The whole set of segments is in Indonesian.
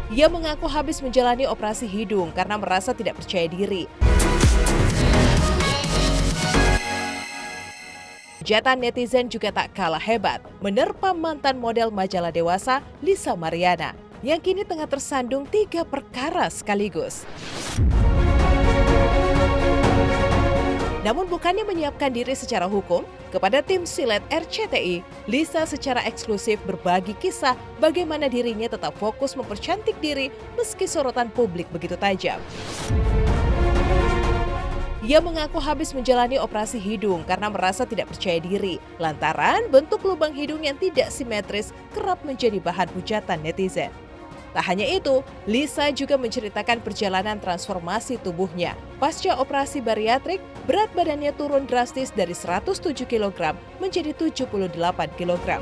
Ia mengaku habis menjalani operasi hidung karena merasa tidak percaya diri. Hujatan netizen juga tak kalah hebat, menerpa mantan model majalah dewasa Lisa Mariana, yang kini tengah tersandung 3 perkara sekaligus. Namun bukannya menyiapkan diri secara hukum, kepada tim Silet RCTI, Lisa secara eksklusif berbagi kisah bagaimana dirinya tetap fokus mempercantik diri meski sorotan publik begitu tajam. Ia mengaku habis menjalani operasi hidung karena merasa tidak percaya diri, lantaran bentuk lubang hidung yang tidak simetris kerap menjadi bahan hujatan netizen. Tak hanya itu, Lisa juga menceritakan perjalanan transformasi tubuhnya. Pasca operasi bariatrik, berat badannya turun drastis dari 107 kg menjadi 78 kg.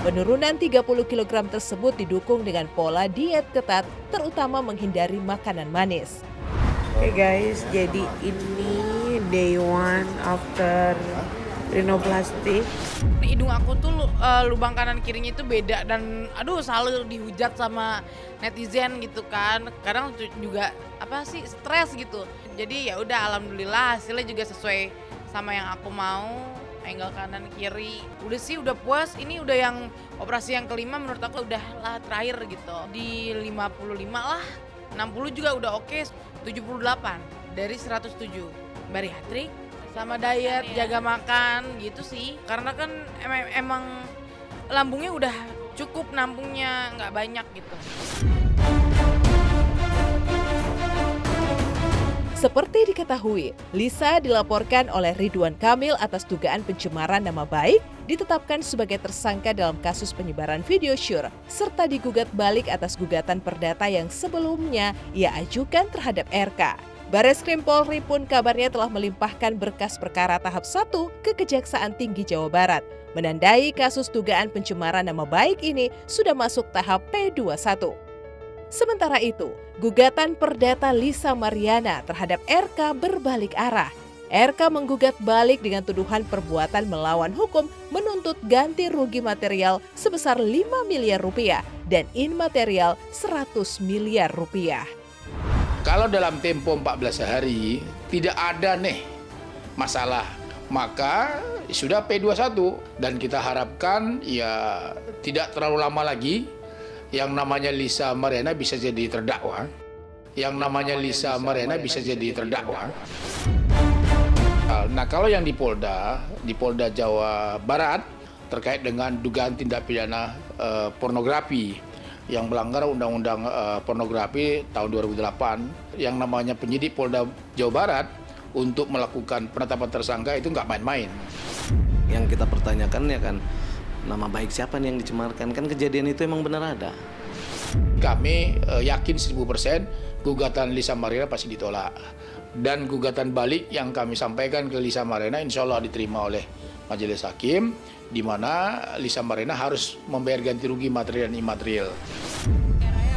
Penurunan 30 kg tersebut didukung dengan pola diet ketat, terutama menghindari makanan manis. Oke guys, jadi ini day one after rinoplasty. Hidung aku tuh lubang kanan kirinya itu beda dan aduh selalu dihujat sama netizen gitu kan. Kadang juga stres gitu. Jadi ya udah alhamdulillah hasilnya juga sesuai sama yang aku mau. Angle kanan kiri. Udah sih udah puas. Ini udah yang operasi yang kelima menurut aku udah lah terakhir gitu. Di 55 lah. 60 juga udah oke. 78 dari 107. Bariatrik sama diet, jaga makan gitu sih. Karena kan emang lambungnya udah cukup, nampungnya nggak banyak gitu. Seperti diketahui, Lisa dilaporkan oleh Ridwan Kamil atas dugaan pencemaran nama baik, ditetapkan sebagai tersangka dalam kasus penyebaran video syur, serta digugat balik atas gugatan perdata yang sebelumnya ia ajukan terhadap RK. Bareskrim Polri pun kabarnya telah melimpahkan berkas perkara tahap 1 ke Kejaksaan Tinggi Jawa Barat. Menandai kasus dugaan pencemaran nama baik ini sudah masuk tahap P21. Sementara itu, gugatan perdata Lisa Mariana terhadap RK berbalik arah. RK menggugat balik dengan tuduhan perbuatan melawan hukum, menuntut ganti rugi material sebesar 5 miliar rupiah dan imaterial 100 miliar rupiah. Kalau dalam tempo 14 hari tidak ada masalah, maka sudah P21 dan kita harapkan ya tidak terlalu lama lagi yang namanya Lisa Mariana bisa jadi terdakwa. Nah, kalau yang di Polda Jawa Barat terkait dengan dugaan tindak pidana pornografi yang melanggar Undang-Undang Pornografi tahun 2008, yang namanya penyidik Polda Jawa Barat untuk melakukan penetapan tersangka itu nggak main-main. Yang kita pertanyakan ya kan, nama baik siapa nih yang dicemarkan? Kan kejadian itu emang benar ada. Kami yakin 1000% gugatan Lisa Mariana pasti ditolak. Dan gugatan balik yang kami sampaikan ke Lisa Mariana insya Allah diterima oleh Majelis Hakim, di mana Lisa Mariana harus membayar ganti rugi material dan imaterial.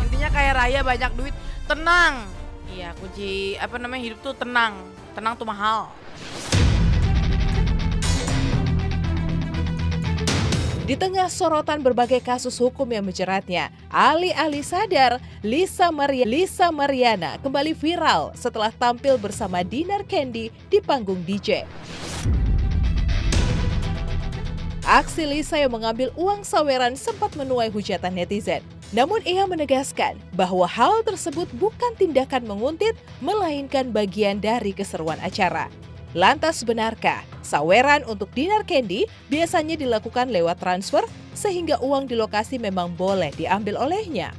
Intinya kaya raya banyak duit, tenang. Iya, kunci hidup tuh tenang. Tenang tuh mahal. Di tengah sorotan berbagai kasus hukum yang menjeratnya, alih-alih sadar, Lisa Mariana kembali viral setelah tampil bersama Dinar Candy di panggung DJ. Aksi Lisa yang mengambil uang saweran sempat menuai hujatan netizen. Namun ia menegaskan bahwa hal tersebut bukan tindakan menguntit, melainkan bagian dari keseruan acara. Lantas benarkah saweran untuk Dinar Candy biasanya dilakukan lewat transfer sehingga uang di lokasi memang boleh diambil olehnya?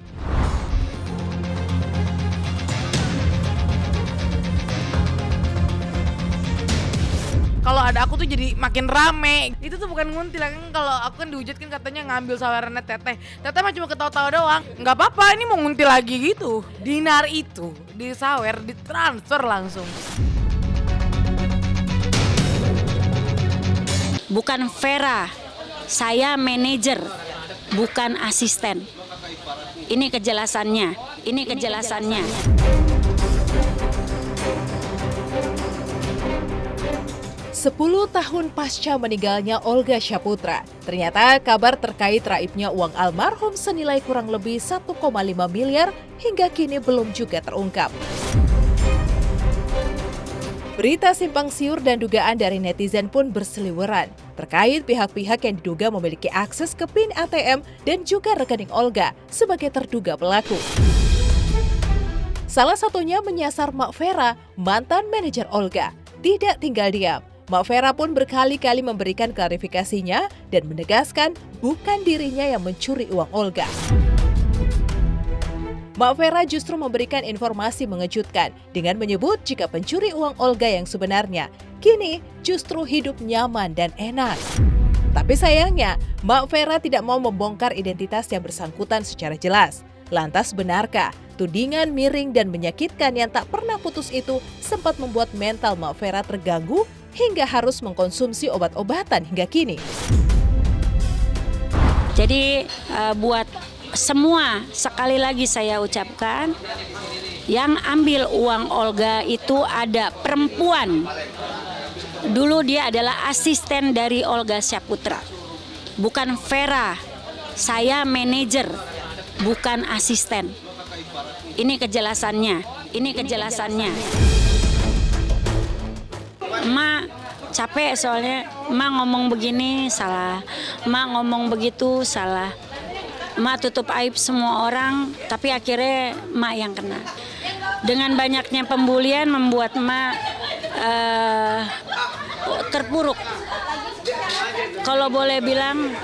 Kalau ada aku tuh jadi makin rame. Itu tuh bukan nguntil kan, kalau aku kan dihujatkan katanya ngambil sawerannya Teteh. Teteh mah cuma ketawa-tawa doang. Nggak apa-apa, ini mau nguntil lagi gitu. Dinar itu disawer, ditransfer langsung. Bukan Vera, saya manajer, bukan asisten. Ini kejelasannya. 10 tahun pasca meninggalnya Olga Syaputra, ternyata kabar terkait raibnya uang almarhum senilai kurang lebih 1,5 miliar hingga kini belum juga terungkap. Berita simpang siur dan dugaan dari netizen pun berseliweran terkait pihak-pihak yang diduga memiliki akses ke PIN ATM dan juga rekening Olga sebagai terduga pelaku. Salah satunya menyasar Mak Vera, mantan manajer Olga. Tidak tinggal diam, Mak Vera pun berkali-kali memberikan klarifikasinya dan menegaskan bukan dirinya yang mencuri uang Olga. Mak Vera justru memberikan informasi mengejutkan dengan menyebut jika pencuri uang Olga yang sebenarnya kini justru hidup nyaman dan enak. Tapi sayangnya, Mak Vera tidak mau membongkar identitas yang bersangkutan secara jelas. Lantas benarkah tudingan miring dan menyakitkan yang tak pernah putus itu sempat membuat mental Mak Vera terganggu hingga harus mengkonsumsi obat-obatan hingga kini? Jadi buat semua, sekali lagi saya ucapkan, yang ambil uang Olga itu ada perempuan. Dulu dia adalah asisten dari Olga Syaputra, bukan Vera. Saya manajer, bukan asisten. Ini kejelasannya. Emak capek soalnya, emak ngomong begini salah, emak ngomong begitu salah. Emak tutup aib semua orang, tapi akhirnya emak yang kena. Dengan banyaknya pembulian membuat emak terpuruk. Kalau boleh bilang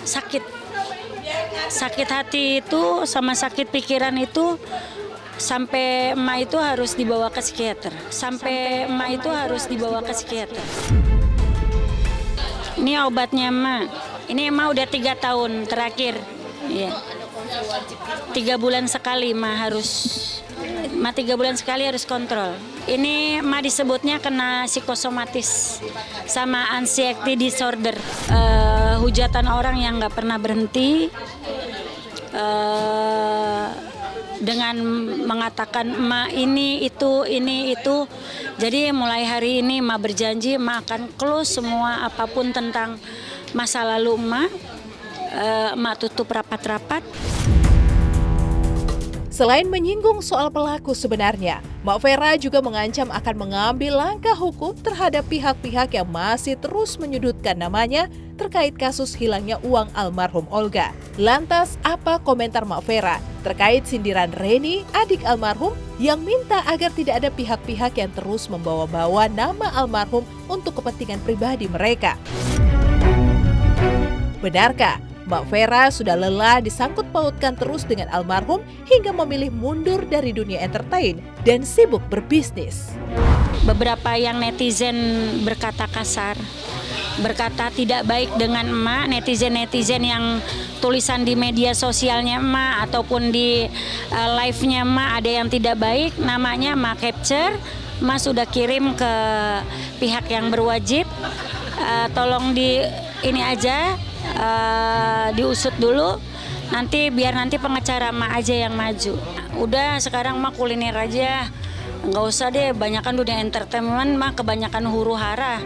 sakit. Sakit hati itu sama sakit pikiran itu sampai emak itu harus dibawa ke psikiater. Ini obatnya emak. Ini emak udah 3 tahun terakhir. Iya. 3 bulan sekali emak harus kontrol. Ini emak disebutnya kena psikosomatis sama anxiety disorder. Hujatan orang yang nggak pernah berhenti dengan mengatakan emak ini itu. Jadi mulai hari ini emak berjanji emak akan close semua apapun tentang masa lalu emak tutup rapat-rapat. Selain menyinggung soal pelaku sebenarnya, Mak Vera juga mengancam akan mengambil langkah hukum terhadap pihak-pihak yang masih terus menyudutkan namanya terkait kasus hilangnya uang almarhum Olga. Lantas, apa komentar Mak Vera terkait sindiran Reni, adik almarhum, yang minta agar tidak ada pihak-pihak yang terus membawa-bawa nama almarhum untuk kepentingan pribadi mereka? Benarkah Mak Vera sudah lelah disangkut pautkan terus dengan almarhum hingga memilih mundur dari dunia entertain dan sibuk berbisnis? Beberapa yang netizen berkata kasar, berkata tidak baik dengan emak, netizen yang tulisan di media sosialnya emak ataupun di live-nya emak ada yang tidak baik, namanya emak capture, emak sudah kirim ke pihak yang berwajib, tolong diusut dulu, biar nanti pengacara emak aja yang maju. Udah sekarang emak kuliner aja, nggak usah deh, banyakan dunia entertainment mah kebanyakan huru hara.